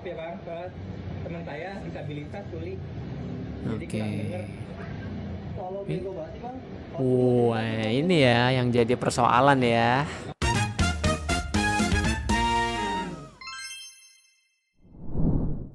maaf ya Bang, teman saya disabilitas tuli, jadi Oke. kurang denger. Ini, wah, ini ya yang jadi persoalan ya.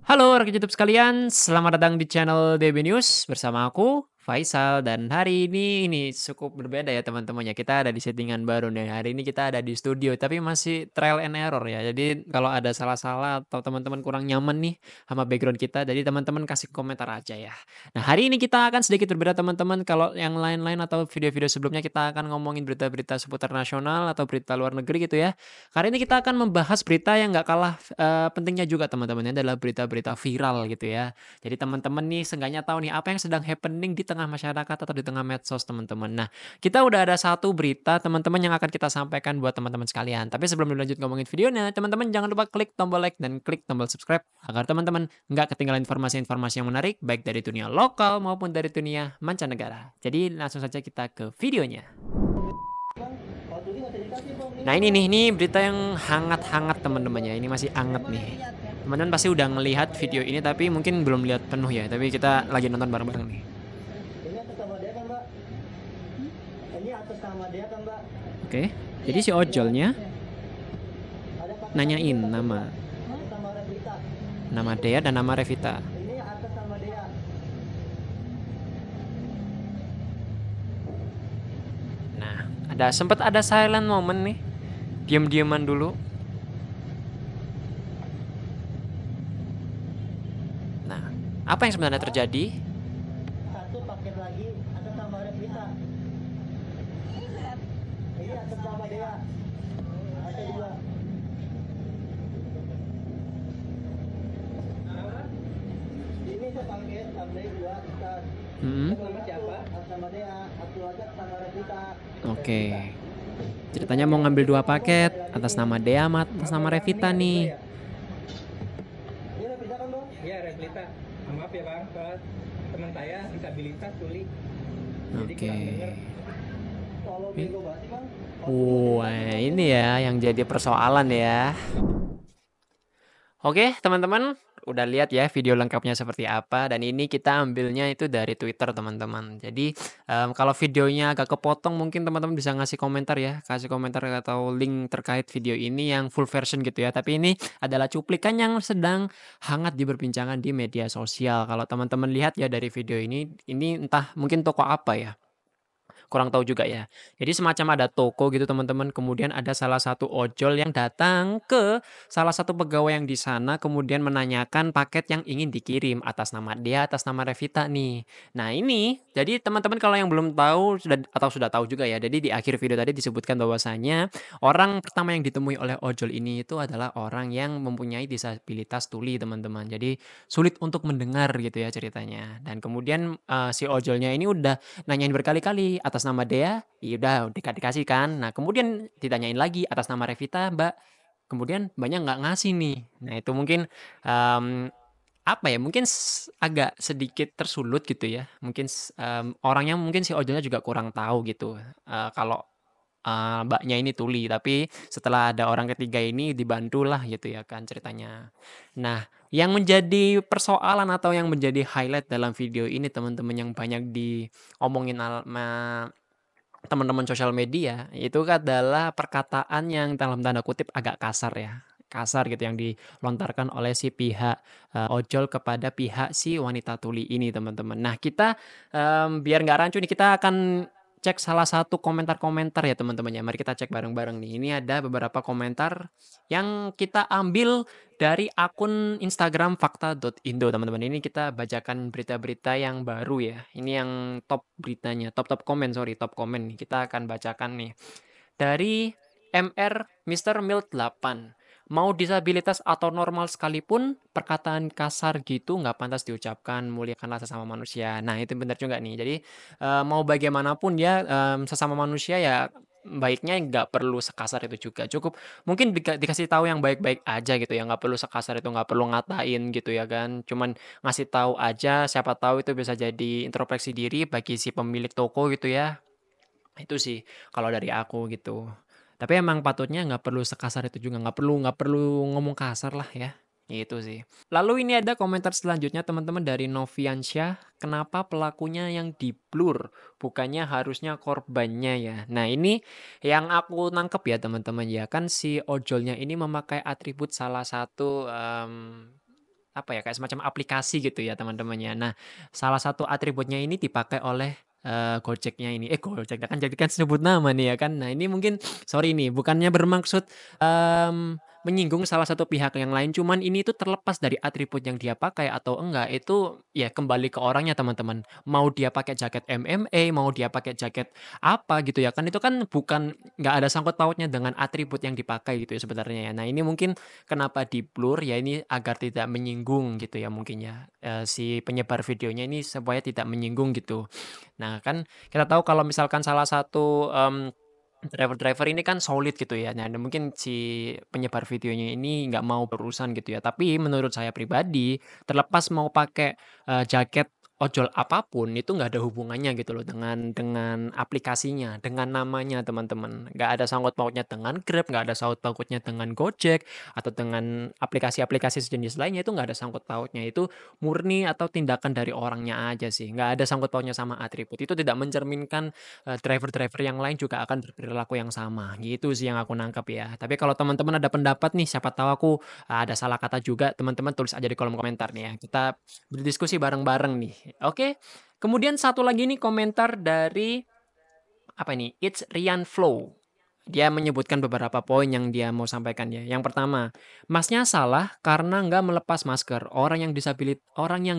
Halo rakyat YouTube sekalian, selamat datang di channel DB News bersama aku Faisal, dan hari ini cukup berbeda ya teman-teman ya. Kita ada di settingan baru nih. Hari ini kita ada di studio tapi masih trial and error ya. Jadi kalau ada salah-salah atau teman-teman kurang nyaman nih sama background kita, jadi teman-teman kasih komentar aja ya. Nah, hari ini kita akan sedikit berbeda teman-teman. Kalau yang lain-lain atau video-video sebelumnya kita akan ngomongin berita-berita seputar nasional atau berita luar negeri gitu ya. Kali ini kita akan membahas berita yang nggak kalah pentingnya juga teman-teman. Ini adalah berita-berita viral gitu ya. Jadi teman-teman nih seenggaknya tahu nih apa yang sedang happening di tengah masyarakat atau di tengah medsos teman-teman. Nah, kita udah ada satu berita teman-teman yang akan kita sampaikan buat teman-teman sekalian. Tapi sebelum lanjut ngomongin videonya, teman-teman jangan lupa klik tombol like dan klik tombol subscribe agar teman-teman nggak ketinggalan informasi-informasi yang menarik baik dari dunia lokal maupun dari dunia mancanegara. Jadi langsung saja kita ke videonya. Nah ini berita yang hangat-hangat teman-teman ya. Ini masih hangat nih. Teman-teman pasti udah ngelihat video ini tapi mungkin belum lihat penuh ya. Tapi kita lagi nonton bareng-bareng nih. Ini atas nama dia kan Mbak? Ini atas nama dia kan Mbak? Oke. Jadi si ojolnya Ada pakai nanyain atas nama nama Revita. Dea dan nama Revita. Ini atas nama dia. Nah, sempat ada silent moment nih. Diam-diaman dulu. Nah, apa yang sebenarnya terjadi? Satu paket lagi atas nama Revita. Ini atas nama dia. Ada dua. Ini saya pakai sampai dua atas. Nama siapa? Atas nama dia. Satu aja atas nama Revita. Oke. Ceritanya mau ngambil 2 paket atas nama Dea sama atas nama Revita nih. Ini Revita kan Bang? Iya Revita. Maaf ya Bang, teman saya disabilitas tuli, jadi Oke. kurang denger. Kalau bego banget sih Bang. Wah, ini ya yang jadi persoalan ya. Oke, teman-teman, udah lihat ya video lengkapnya seperti apa, dan ini kita ambilnya itu dari Twitter, teman-teman. Jadi, kalau videonya agak kepotong mungkin teman-teman bisa ngasih komentar ya, kasih komentar atau link terkait video ini yang full version gitu ya. Tapi ini adalah cuplikan yang sedang hangat diperbincangkan di media sosial. Kalau teman-teman lihat ya dari video ini entah mungkin toko apa ya. Kurang tahu juga ya. Jadi semacam ada toko gitu teman-teman, kemudian ada salah satu ojol yang datang ke salah satu pegawai yang di sana, kemudian menanyakan paket yang ingin dikirim atas nama dia, atas nama Revita nih. Nah ini, jadi teman-teman kalau yang belum tahu sudah tahu juga ya, jadi di akhir video tadi disebutkan bahwasanya orang pertama yang ditemui oleh ojol ini itu adalah orang yang mempunyai disabilitas tuli teman-teman. Jadi sulit untuk mendengar gitu ya ceritanya. Dan kemudian si ojolnya ini udah nanyain berkali-kali atas nama Dea, ya udah dikasih kan. Nah, kemudian ditanyain lagi atas nama Revita, Mbak. Kemudian Mbaknya nggak ngasih nih. Nah, itu mungkin apa ya? Mungkin agak sedikit tersulut gitu ya. Mungkin orangnya mungkin si ojolnya juga kurang tahu gitu. Kalau Mbaknya ini tuli, tapi setelah ada orang ketiga ini dibantulah gitu ya kan ceritanya. Nah, yang menjadi persoalan atau yang menjadi highlight dalam video ini teman-teman yang banyak diomongin teman-teman sosial media, itu adalah perkataan yang dalam tanda kutip agak kasar ya. Kasar gitu yang dilontarkan oleh si pihak ojol kepada pihak si wanita tuli ini teman-teman. Nah kita biar nggak rancu nih kita akan cek salah satu komentar-komentar ya teman-teman ya. Mari kita cek bareng-bareng nih. Ini ada beberapa komentar yang kita ambil dari akun Instagram fakta.indo teman-teman. Ini kita bacakan berita-berita yang baru ya. Ini yang top beritanya, top komen top komen nih. Kita akan bacakan nih. Dari MR Mr. Mild 8. Mau disabilitas atau normal sekalipun, perkataan kasar gitu nggak pantas diucapkan, muliakanlah sesama manusia. Nah, itu benar juga nih. Jadi, mau bagaimanapun ya, sesama manusia ya baiknya nggak perlu sekasar itu juga. Cukup mungkin dikasih tahu yang baik-baik aja gitu ya, nggak perlu sekasar itu, nggak perlu ngatain gitu ya kan. Cuman ngasih tahu aja, siapa tahu itu bisa jadi introspeksi diri bagi si pemilik toko gitu ya. Itu sih kalau dari aku gitu. Tapi emang patutnya nggak perlu sekasar itu juga, nggak perlu ngomong kasar lah ya. Itu sih. Lalu ini ada komentar selanjutnya teman-teman dari Noviansyah, "Kenapa pelakunya yang di-blur, bukannya harusnya korbannya ya?" Nah ini yang aku nangkep ya teman-teman ya, kan si ojolnya ini memakai atribut salah satu, apa ya, kayak semacam aplikasi gitu ya teman-teman ya. Nah, salah satu atributnya ini dipakai oleh, Gojeknya ini Gojek kan jadi kan sebut nama nih ya kan. Nah ini mungkin sorry nih bukannya bermaksud, menyinggung salah satu pihak yang lain, cuman ini tuh terlepas dari atribut yang dia pakai atau enggak, itu ya kembali ke orangnya teman-teman. Mau dia pakai jaket MMA, mau dia pakai jaket apa gitu ya kan, itu kan bukan nggak ada sangkut pautnya dengan atribut yang dipakai gitu ya sebenarnya ya. Nah ini mungkin kenapa di-blur, ya ini agar tidak menyinggung gitu ya mungkin ya, si penyebar videonya ini supaya tidak menyinggung gitu. Nah kan kita tahu kalau misalkan salah satu, driver-driver ini kan solid gitu ya. Nah mungkin si penyebar videonya ini nggak mau berurusan gitu ya. Tapi menurut saya pribadi, terlepas mau pakai, jaket ojol apapun itu nggak ada hubungannya gitu loh dengan aplikasinya, dengan namanya teman-teman. Nggak ada sangkut pautnya dengan Grab, nggak ada sangkut pautnya dengan Gojek, atau dengan aplikasi-aplikasi sejenis lainnya, itu nggak ada sangkut pautnya. Itu murni atau tindakan dari orangnya aja sih, nggak ada sangkut pautnya sama atribut. Itu tidak mencerminkan, driver-driver yang lain juga akan berperilaku yang sama, gitu sih yang aku nangkep ya. Tapi kalau teman-teman ada pendapat nih, siapa tahu aku, ada salah kata juga, teman-teman tulis aja di kolom komentar nih ya, kita berdiskusi bareng-bareng nih, oke? Kemudian satu lagi nih komentar dari, apa ini, It's Rian Flow. Dia menyebutkan beberapa poin yang dia mau sampaikan ya. Yang pertama, Masnya salah karena nggak melepas masker. Orang yang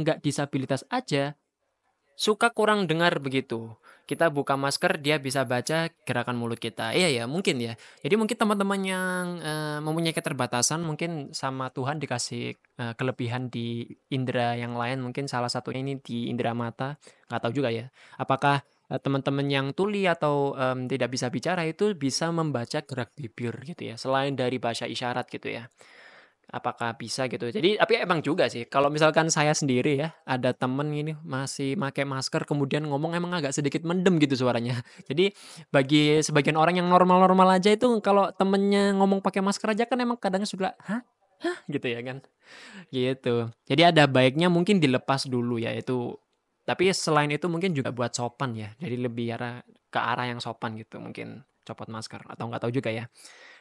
nggak disabilitas aja suka kurang dengar begitu. Kita buka masker, dia bisa baca gerakan mulut kita. Iya ya, mungkin ya. Jadi mungkin teman-teman yang, mempunyai keterbatasan mungkin sama Tuhan dikasih, kelebihan di indera yang lain, mungkin salah satunya ini di indera mata, nggak tahu juga ya. Apakah, teman-teman yang tuli atau, tidak bisa bicara itu bisa membaca gerak bibir gitu ya, selain dari bahasa isyarat gitu ya. Apakah bisa gitu? Jadi tapi emang juga sih, kalau misalkan saya sendiri ya, ada temen ini masih make masker kemudian ngomong emang agak sedikit mendem gitu suaranya. Jadi bagi sebagian orang yang normal-normal aja itu kalau temennya ngomong pakai masker aja kan emang kadang suka, "Hah? Hah?" Gitu ya kan, gitu. Jadi ada baiknya mungkin dilepas dulu ya itu, tapi selain itu mungkin juga buat sopan ya, jadi lebih ke arah yang sopan gitu mungkin copot masker atau nggak tahu juga ya.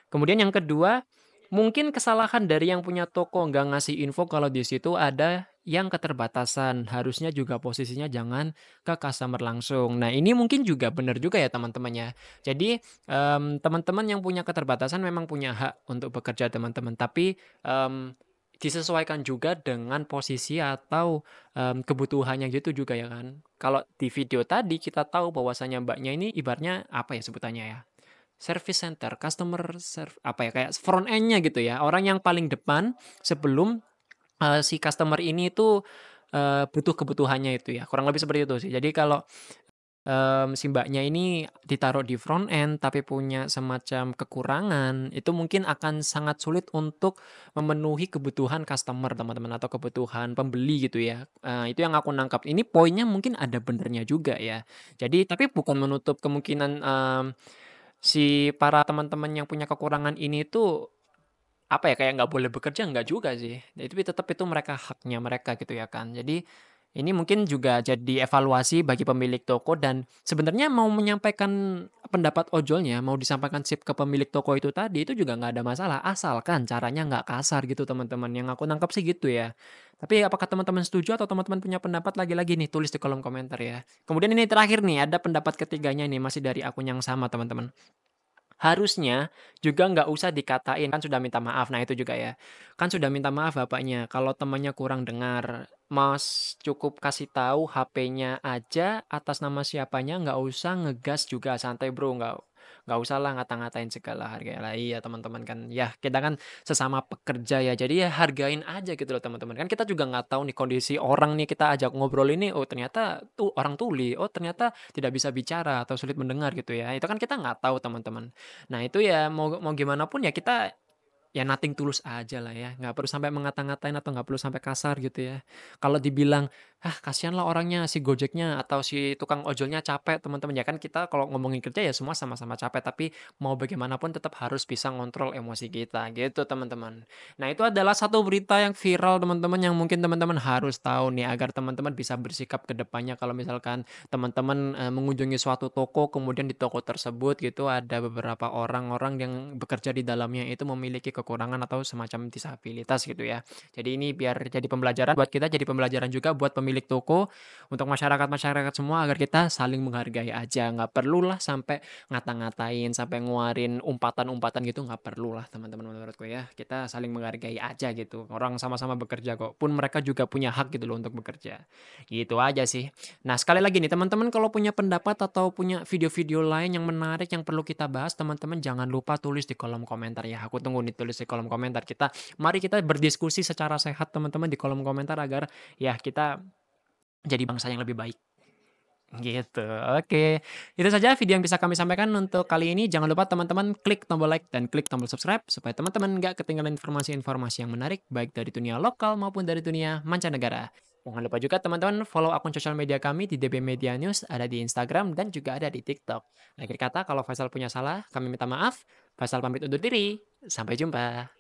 Kemudian yang kedua, mungkin kesalahan dari yang punya toko nggak ngasih info kalau di situ ada yang keterbatasan, harusnya juga posisinya jangan ke customer langsung. Nah, ini mungkin juga benar juga ya teman-teman ya. Jadi, teman-teman yang punya keterbatasan memang punya hak untuk bekerja teman-teman, tapi, disesuaikan juga dengan posisi atau, kebutuhannya gitu juga ya kan. Kalau di video tadi kita tahu bahwasanya Mbaknya ini ibaratnya apa ya sebutannya ya, service center, apa ya, kayak front end-nya gitu ya, orang yang paling depan sebelum, si customer ini itu, butuh kebutuhannya itu ya, kurang lebih seperti itu sih. Jadi kalau, si Mbaknya ini ditaruh di front end, tapi punya semacam kekurangan, itu mungkin akan sangat sulit untuk memenuhi kebutuhan customer teman-teman, atau kebutuhan pembeli gitu ya. Itu yang aku nangkap. Ini poinnya mungkin ada benernya juga ya. Jadi tapi bukan menutup kemungkinan, si para teman-teman yang punya kekurangan ini tuh, apa ya, kayak nggak boleh bekerja, nggak juga sih. Tapi tetap itu haknya mereka gitu ya kan. Jadi, ini mungkin juga jadi evaluasi bagi pemilik toko dan sebenarnya mau menyampaikan pendapat ojolnya, mau disampaikan sip ke pemilik toko itu tadi, itu juga nggak ada masalah, asalkan caranya nggak kasar gitu teman-teman, yang aku nangkep sih gitu ya. Tapi apakah teman-teman setuju atau teman-teman punya pendapat lagi-lagi nih, tulis di kolom komentar ya. Kemudian ini terakhir nih, ada pendapat ketiganya nih, masih dari akun yang sama teman-teman. Harusnya juga nggak usah dikatain, kan sudah minta maaf. Nah itu juga ya, kan sudah minta maaf bapaknya, kalau temannya kurang dengar, Mas cukup kasih tahu HP-nya aja atas nama siapanya, nggak usah ngegas juga, santai Bro, nggak usahlah ngata-ngatain segala, hargailah iya teman-teman kan, ya kita kan sesama pekerja ya, jadi ya hargain aja gitu loh teman-teman. Kan kita juga nggak tahu nih kondisi orang nih, kita ajak ngobrol ini, oh ternyata tuh orang tuli, oh ternyata tidak bisa bicara atau sulit mendengar gitu ya, itu kan kita nggak tahu teman-teman. Nah itu ya mau mau gimana pun ya kita ya nothing tulus aja lah ya, nggak perlu sampai ngata-ngatain atau nggak perlu sampai kasar gitu ya. Kalau dibilang, "Ah, kasihan lah orangnya, si Gojeknya atau si tukang ojolnya capek," teman-teman. Ya kan kita kalau ngomongin kerja ya semua sama-sama capek, tapi mau bagaimanapun tetap harus bisa ngontrol emosi kita, gitu teman-teman. Nah, itu adalah satu berita yang viral teman-teman, yang mungkin teman-teman harus tahu nih, agar teman-teman bisa bersikap ke depannya kalau misalkan teman-teman, mengunjungi suatu toko, kemudian di toko tersebut gitu ada beberapa orang-orang yang bekerja di dalamnya itu memiliki kekurangan atau semacam disabilitas gitu ya. Jadi ini biar jadi pembelajaran buat kita, jadi pembelajaran juga buat pemilik toko, untuk masyarakat-masyarakat semua agar kita saling menghargai aja, nggak perlulah sampai ngata-ngatain, sampai ngeluarin umpatan-umpatan gitu, nggak perlulah teman-teman menurutku ya. Kita saling menghargai aja gitu, orang sama-sama bekerja kok, pun mereka juga punya hak gitu loh untuk bekerja. Gitu aja sih. Nah, sekali lagi nih teman-teman, kalau punya pendapat atau punya video-video lain yang menarik yang perlu kita bahas, teman-teman jangan lupa tulis di kolom komentar ya. Aku tunggu nih tulis di kolom komentar. Mari kita berdiskusi secara sehat teman-teman di kolom komentar agar ya kita jadi bangsa yang lebih baik. Gitu. Oke. Itu saja video yang bisa kami sampaikan untuk kali ini. Jangan lupa teman-teman klik tombol like dan klik tombol subscribe supaya teman-teman nggak ketinggalan informasi-informasi yang menarik baik dari dunia lokal maupun dari dunia mancanegara. Jangan lupa juga teman-teman follow akun sosial media kami di DB Media News, ada di Instagram dan juga ada di TikTok. Akhir kata, kalau Faisal punya salah, kami minta maaf. Faisal pamit undur diri. Sampai jumpa.